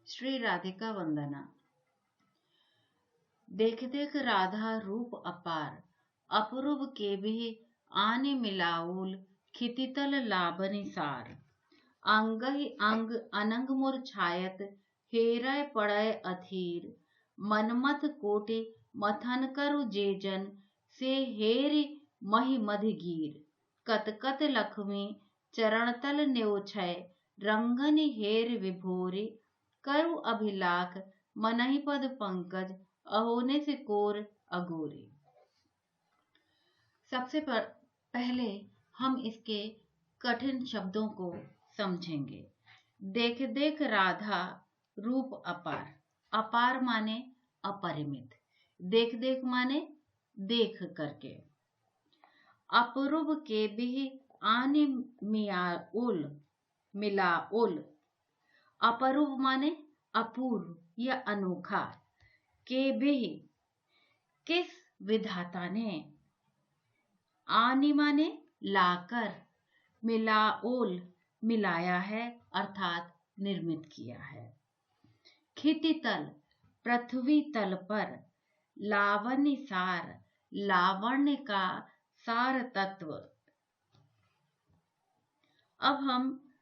श्री राधिका वंदना। देख देख राधा रूप अपार, अपरूप के भी आने मिलाऊल, खितितल लाबनि सार। अंगहि अंग अनंग मुरझायत, हेरय पड़य अधीर। मनमथ कोटि मथन करु जेजन, से हेरि महि मधगीर। कत कत लक्ष्मी चरणतल न्योछय, रंगनि हेर विभोरी। करु अभिलाख मनहि पद पंकज, अहोने से कोर अगोरी। सबसे पहले हम इसके कठिन शब्दों को समझेंगे। देख देख राधा रूप अपार। अपार माने अपरिमित, देख देख माने देख करके। अपरूप के भी आने मिलाउल। अपरूप माने अपूर्व या अनोखा। के भी किस विधाता ने, आनी माने लाकर, मिलाओल मिलाया है अर्थात निर्मित किया है। खितितल पृथ्वी तल पर, लावण्य सार लावण्य का सार तत्व। अब हम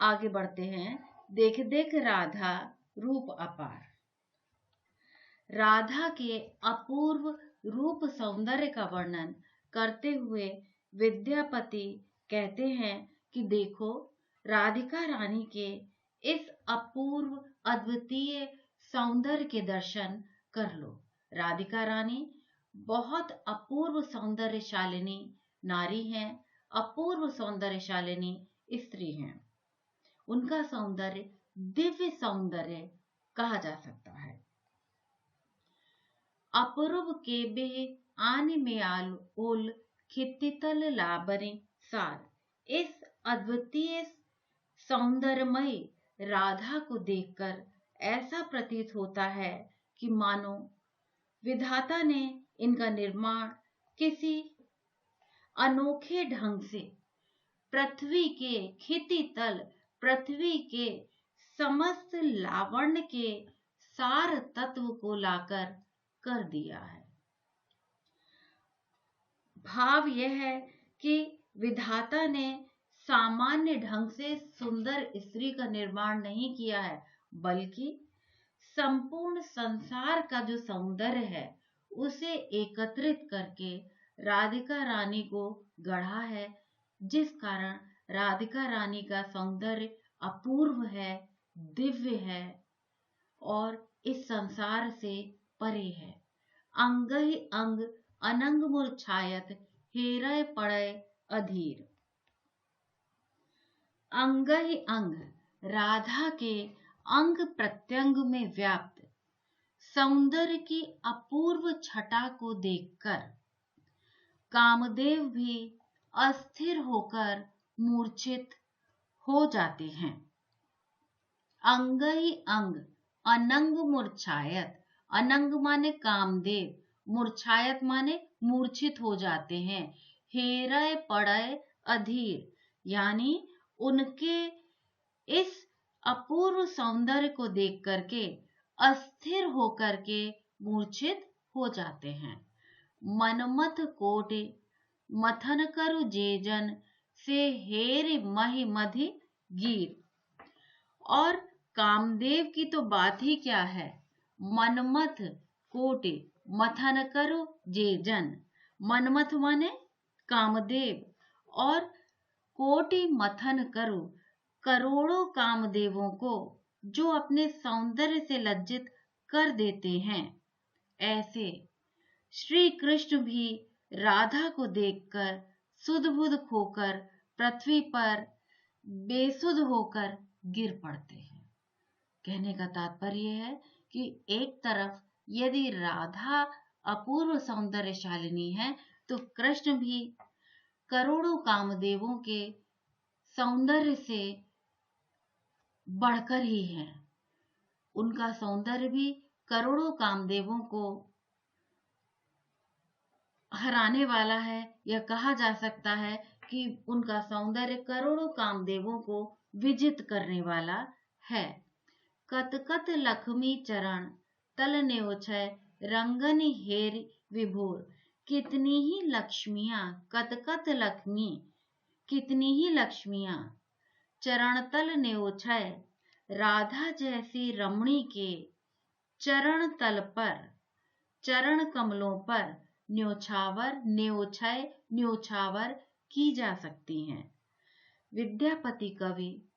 आगे बढ़ते हैं। देख देख राधा रूप अपार। राधा के अपूर्व रूप सौंदर्य का वर्णन करते हुए विद्यापति कहते हैं कि देखो, राधिका रानी के इस अपूर्व अद्वितीय सौंदर्य के दर्शन कर लो। राधिका रानी बहुत अपूर्व सौंदर्यशालिनी नारी हैं, अपूर्व सौंदर्यशालिनी स्त्री हैं। उनका सौंदर्य दिव्य सौंदर्य कहा जा सकता है। अपरूप के बे आने में ओल, खितितल लाबनि सार। इस अद्वितीय सौंदर्यमयी राधा को देखकर ऐसा प्रतीत होता है कि मानो विधाता ने इनका निर्माण किसी अनोखे ढंग से पृथ्वी के खितितल, पृथ्वी के समस्त लावण्य के सार तत्व को लाकर कर दिया है। भाव यह है कि विधाता ने सामान्य ढंग से सुंदर स्त्री का निर्माण नहीं किया है, बल्कि संपूर्ण संसार का जो सौंदर्य है उसे एकत्रित करके राधिका रानी को गढ़ा है, जिस कारण राधिका रानी का सौंदर्य अपूर्व है, दिव्य है और इस संसार से परे है। अंगहि अंग अनंग मुरझायत, हेरय पड़य अधीर। अंगहि अंग राधा के अंग प्रत्यंग में व्याप्त सौंदर्य की अपूर्व छटा को देखकर कामदेव भी अस्थिर होकर मूर्छित हो जाते हैं। अंगहि अंग अनंग मुरझायत। अनंग माने कामदेव, मुरझायत माने मूर्छित हो जाते हैं। हेरय पड़य अधीर यानी उनके इस अपूर्व सौंदर्य को देख करके अस्थिर होकर के मूर्छित हो जाते हैं। मनमथ कोटि मथन करु जेजन, से हेरि महि मधि गीर। और कामदेव की तो बात ही क्या है। मनमथ कोटि मथन करु जेजन। मनमथ माने कामदेव और कोटि मथन करु करोड़ों कामदेवों को जो अपने सौंदर्य से लज्जित कर देते हैं, ऐसे श्री कृष्ण भी राधा को देखकर सुध-बुध खोकर पृथ्वी पर बेसुध होकर गिर पड़ते हैं। कहने का तात्पर्य है कि एक तरफ यदि राधा अपूर्व सौंदर्यशालिनी है तो कृष्ण भी करोड़ों कामदेवों के सौंदर्य से बढ़कर ही हैं। उनका सौंदर्य भी करोड़ों कामदेवों को हराने वाला है, या कहा जा सकता है कि उनका सौंदर्य करोड़ों कामदेवों को विजित करने वाला है। कतकत लक्ष्मी चरण तल न्योछय रंगनि हेर विभोर। कितनी ही लक्ष्मियां, कतकत लक्ष्मी, कितनी ही लक्ष्मियां चरण तल न्योछय राधा जैसी रमणी के चरण तल पर, चरण कमलों पर न्योछावर, न्योछय, न्योछावर की जा सकती हैं। विद्यापति कवि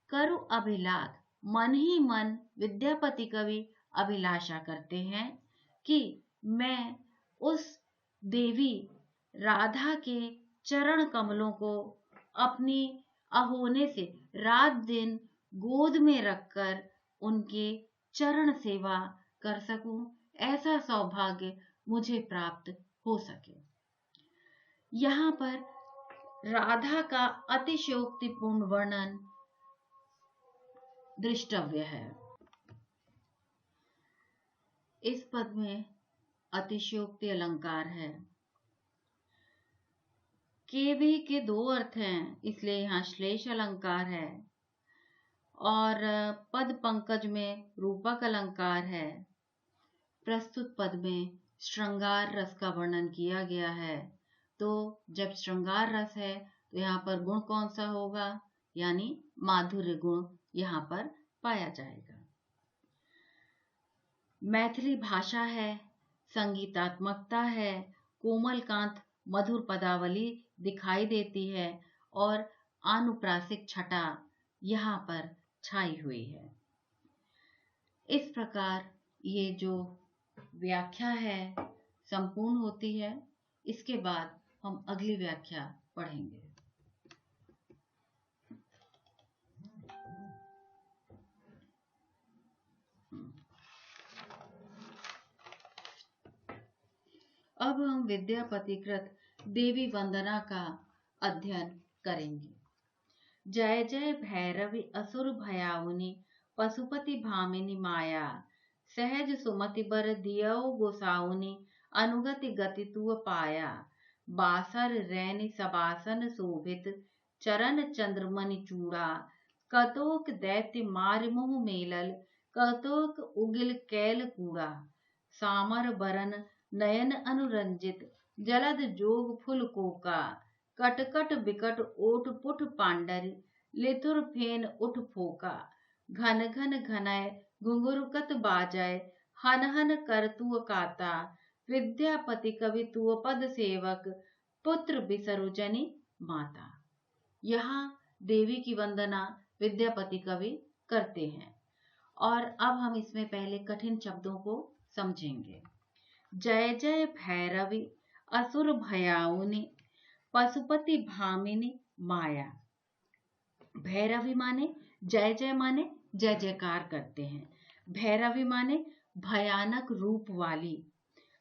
करु अभिलाष, मन ही मन विद्यापति कवि अभिलाषा करते हैं कि मैं उस देवी राधा के चरण कमलों को अपनी अहोने से रात दिन गोद में रखकर उनके चरण सेवा कर सकूं, ऐसा सौभाग्य मुझे प्राप्त हो सके। यहाँ पर राधा का अतिशयोक्तिपूर्ण वर्णन दृष्टव्य है। इस पद में अतिशयोक्ति अलंकार है। के भी के दो अर्थ हैं, इसलिए यहाँ श्लेष अलंकार है और पद पंकज में रूपक अलंकार है। प्रस्तुत पद में श्रृंगार रस का वर्णन किया गया है, तो जब श्रृंगार रस है तो यहाँ पर गुण कौन सा होगा, यानी माधुर्य गुण यहाँ पर पाया जाएगा। मैथिली भाषा है, संगीतात्मकता है, कोमलकांत मधुर पदावली दिखाई देती है और आनुप्रासिक छटा यहाँ पर छाई हुई है। इस प्रकार ये जो व्याख्या है संपूर्ण होती है। इसके बाद हम अगली व्याख्या पढ़ेंगे। अब हम विद्यापति कृत देवी वंदना का अध्ययन करेंगे। जय जय भैरवी असुर भयाउनि पशुपति भामिनी माया। सहज सुमति बर दियो गोसाउनि अनुगति गति तुअ पाया। बासर रैनि सबासन शोभित चरण चंद्रमणि चूड़ा। कतोक दैत्य मार मुँह मेलल कतोक उगिल कैल कूड़ा। सामर बरन नयन अनुरंजित जलद जोग फुल कोका। कटकट बिकट ओट पुट पांडर लिथुर फेन उठ फोका। घन घन घनय घुंघरुकत बाजय हन हन कर तुअ काता। विद्यापति कवि तुअ पद सेवक पुत्र बिसरु जनि माता। यहाँ देवी की वंदना विद्यापति कवि करते हैं और अब हम इसमें पहले कठिन शब्दों को समझेंगे। जय जय भैरवी असुर भयाउनि पशुपति भामिनी माया। भैरवी माने जय जय, माने जय जयकार करते हैं। भैरवी माने भयानक रूप वाली।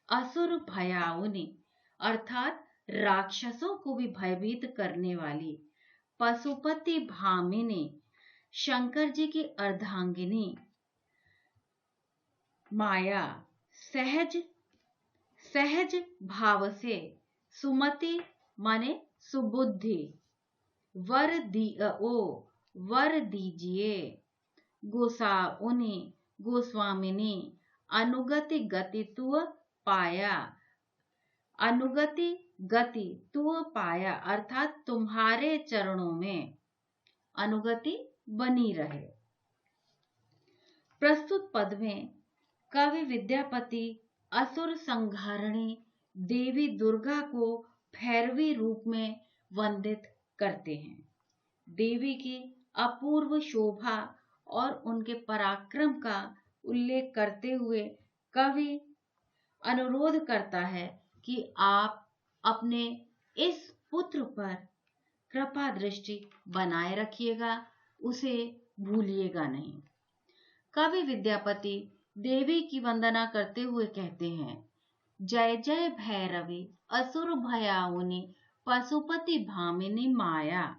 असुर भयाउनि अर्थात राक्षसों को भी भयभीत करने वाली। पशुपति भामिनी शंकर जी की अर्धांगिनी। माया सहज, सहज भाव से। सुमति माने सुबुद्धि। वर दीजिए। गोसाउनि गोस्वामिनी। अनुगति गति तुअ पाया। अनुगति गति तुअ पाया अर्थात तुम्हारे चरणों में अनुगति बनी रहे। प्रस्तुत पद में कवि विद्यापति असुर संहारिणी देवी दुर्गा को भैरवी रूप में वंदित करते हैं। देवी की अपूर्व शोभा और उनके पराक्रम का उल्लेख करते हुए कवि अनुरोध करता है कि आप अपने इस पुत्र पर कृपा दृष्टि बनाए रखिएगा, उसे भूलिएगा नहीं। कवि विद्यापति देवी की वंदना करते हुए कहते हैं, जय जय भैरवी असुर भयाउनि पशुपति भामिनी माया।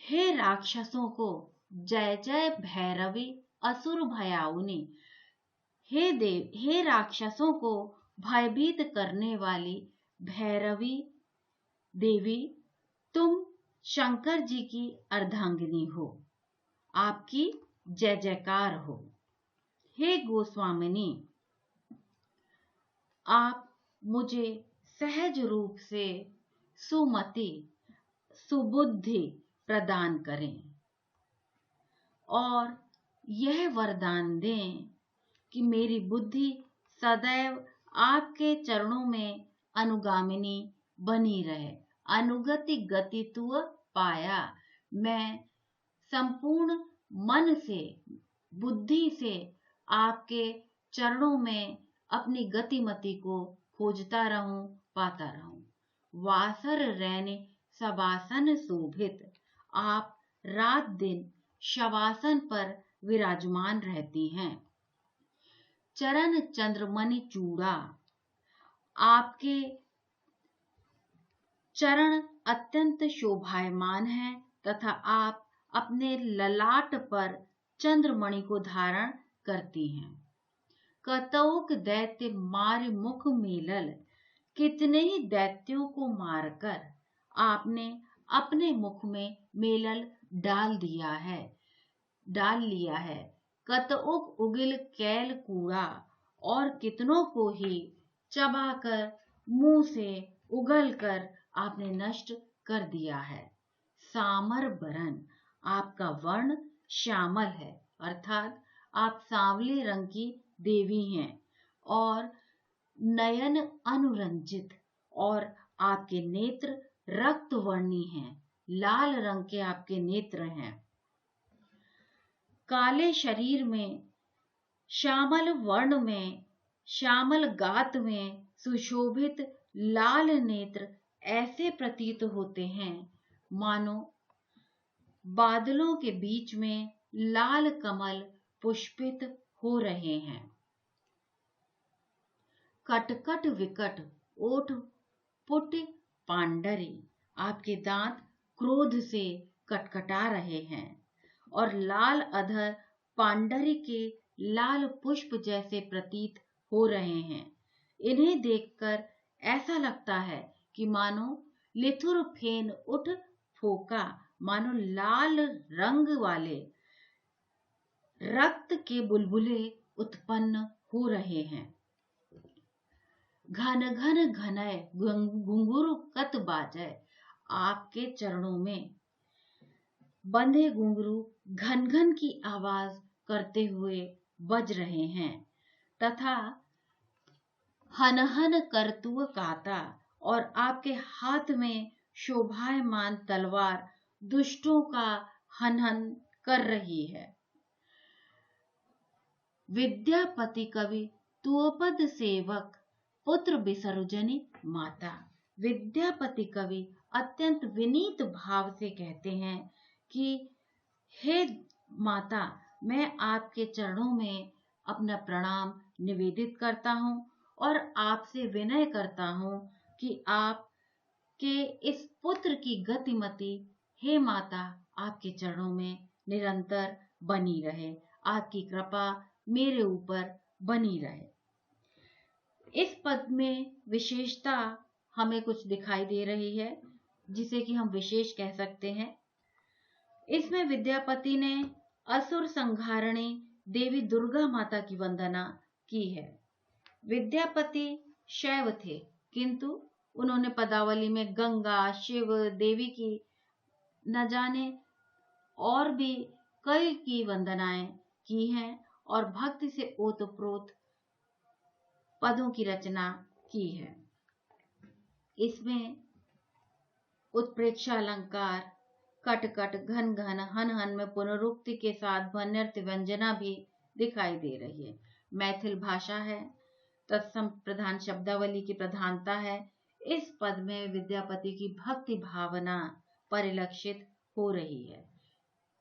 हे राक्षसों को जय जय भैरवी असुर भयाउनि। हे राक्षसों को भयभीत करने वाली भैरवी देवी, तुम शंकर जी की अर्धांगिनी हो। आपकी जय जयकार हो। हे गोस्वामिनी, आप मुझे सहज रूप से सुमति सुबुद्धि प्रदान करें और यह वरदान दें कि मेरी बुद्धि सदैव आपके चरणों में अनुगामिनी बनी रहे। अनुगति गतित्व पाया, मैं संपूर्ण मन से बुद्धि से आपके चरणों में अपनी गतिमति को खोजता रहूं, पाता रहूं। वासर रैने सवासन शोभित, आप रात दिन शवासन पर विराजमान रहती हैं। चरण चंद्रमणि चूड़ा, आपके चरण अत्यंत शोभायमान हैं तथा आप अपने ललाट पर चंद्रमणि को धारण करती हैं। कतौक दैत्य मार मुख मेलल, कितने ही दैत्यों को मारकर आपने अपने मुख में मेलल डाल लिया है। कतौक उगिल कैल कूड़ा, और कितनों को ही चबाकर मुंह से उगल कर आपने नष्ट कर दिया है। सामर बरन, आपका वर्ण श्यामल है, अर्थात आप सांवले रंग की देवी हैं। और नयन अनुरंजित, और आपके नेत्र रक्त वर्णी हैं, लाल रंग के आपके नेत्र हैं। काले शरीर में, श्यामल वर्ण में, श्यामल गात में सुशोभित लाल नेत्र ऐसे प्रतीत होते हैं मानो बादलों के बीच में लाल कमल पुष्पित हो रहे हैं। कटकट विकट ओठ पुट पांडरी, आपके दांत क्रोध से कटकटा रहे हैं और लाल अधर पांडरी के लाल पुष्प जैसे प्रतीत हो रहे हैं। इन्हें देखकर ऐसा लगता है कि मानो लिथुर फेन उठ फोका, मानो लाल रंग वाले रक्त के बुलबुले उत्पन्न हो रहे हैं। घन घन घनय घुंघरू कत बाजय, आपके चरणों में बंधे घुंघरू घन घन की आवाज करते हुए बज रहे हैं तथा हन हन करतुअ काता, और आपके हाथ में शोभायमान तलवार दुष्टों का हनन कर रही है। विद्यापति कवि तुअपद सेवक पुत्र विसर्जनी माता, विद्यापति कवि अत्यंत विनीत भाव से कहते हैं कि हे माता, मैं आपके चरणों में अपना प्रणाम निवेदित करता हूँ और आपसे विनय करता हूँ कि आपके इस पुत्र की गतिमति, हे माता, आपके चरणों में निरंतर बनी रहे, आपकी कृपा मेरे ऊपर बनी रहे। इस पद में विशेषता हमें कुछ दिखाई दे रही है जिसे कि हम विशेष कह सकते हैं। इसमें विद्यापति ने असुर संहारिणी देवी दुर्गा माता की वंदना की है। विद्यापति शैव थे, किंतु उन्होंने पदावली में गंगा, शिव, देवी की न जाने और भी कई की वंदनाएं की हैं और भक्ति से ओतप्रोत पदों की रचना की है। इसमें उत्प्रेक्षा अलंकार, कट कट, घन घन, हन हन में पुनरुक्ति के साथ भन्यर्थ व्यंजना भी दिखाई दे रही है। मैथिल भाषा है, तत्सम प्रधान शब्दावली की प्रधानता है। इस पद में विद्यापति की भक्ति भावना परिलक्षित हो रही है।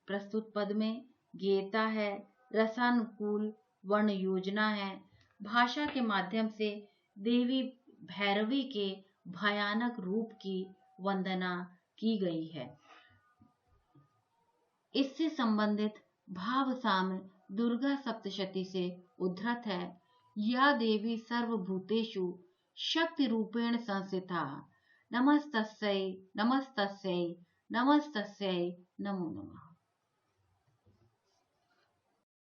प्रस्तुत पद में गीता है, रसानुकूल वर्ण योजना है। भाषा के माध्यम से देवी भैरवी के भयानक रूप की वंदना की गई है। इससे संबंधित भाव साम्य दुर्गा सप्तशती से उद्धृत है। या देवी सर्वभूतेषु शक्ति रूपेण संस्थिता, नमस्तस्यै नमस्तस्यै नमस्तस्यै नमो नमः।